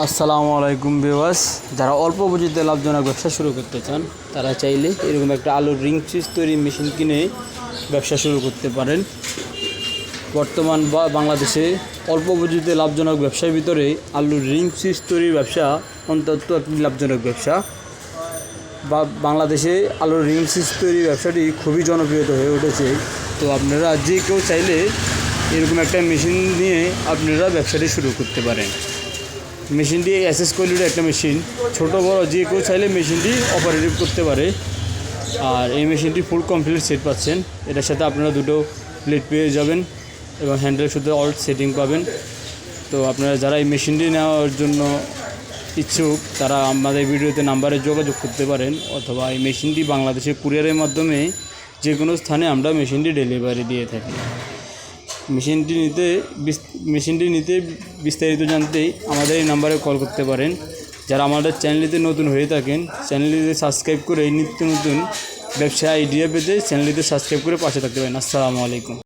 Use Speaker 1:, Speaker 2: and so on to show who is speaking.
Speaker 1: আসসালামু আলাইকুম ভিউয়ার্স, যারা অল্প পুঁজিতে লাভজনক ব্যবসা শুরু করতে চান তারা চাইলে এরকম একটা আলুর রিং সুইচ তৈরি মেশিন কিনে ব্যবসা শুরু করতে পারেন। বর্তমান বাংলাদেশে অল্প পুঁজিতে লাভজনক ব্যবসার ভিতরে আলুর রিং সুইচ তৈরির ব্যবসা অন্তত একটি লাভজনক ব্যবসা। বাংলাদেশে আলুর রিং সুইচ তৈরির ব্যবসাটি খুবই জনপ্রিয়তা হয়ে উঠেছে। তো আপনারা যে কেউ চাইলে এরকম একটা মেশিন নিয়ে আপনারা ব্যবসাটি শুরু করতে পারেন। মেশিনটি এসএস কোয়ালিটির একটা মেশিন, ছোট বড় যে কেউ চাইলে মেশিনটি অপারেটিভ করতে পারে। আর এই মেশিনটি ফুল কমপ্লিট সেট পাচ্ছেন। এটার সাথে আপনারা দুটো প্লেট পেয়ে যাবেন এবং হ্যান্ডেলের সাথে অল্ট সেটিং পাবেন। তো আপনারা যারা এই মেশিনটি নেওয়ার জন্য ইচ্ছুক তারা আমাদের ভিডিওতে নাম্বারে যোগাযোগ করতে পারেন, অথবা এই মেশিনটি বাংলাদেশের কুরিয়ারের মাধ্যমে যে কোনো স্থানে আমরা মেশিনটি ডেলিভারি দিয়ে থাকি। মেশিনটি নিতে বিস্তারিত জানতে আমাদের এই নাম্বারে কল করতে পারেন। যারা আমাদের চ্যানেলটিতে নতুন হয়ে থাকেন চ্যানেলটিতে সাবস্ক্রাইব করে নিত্য নতুন ব্যবসা আইডিয়া পেতে চ্যানেলটিতে সাবস্ক্রাইব করে পাশে থাকতে পারেন। আসসালামু আলাইকুম।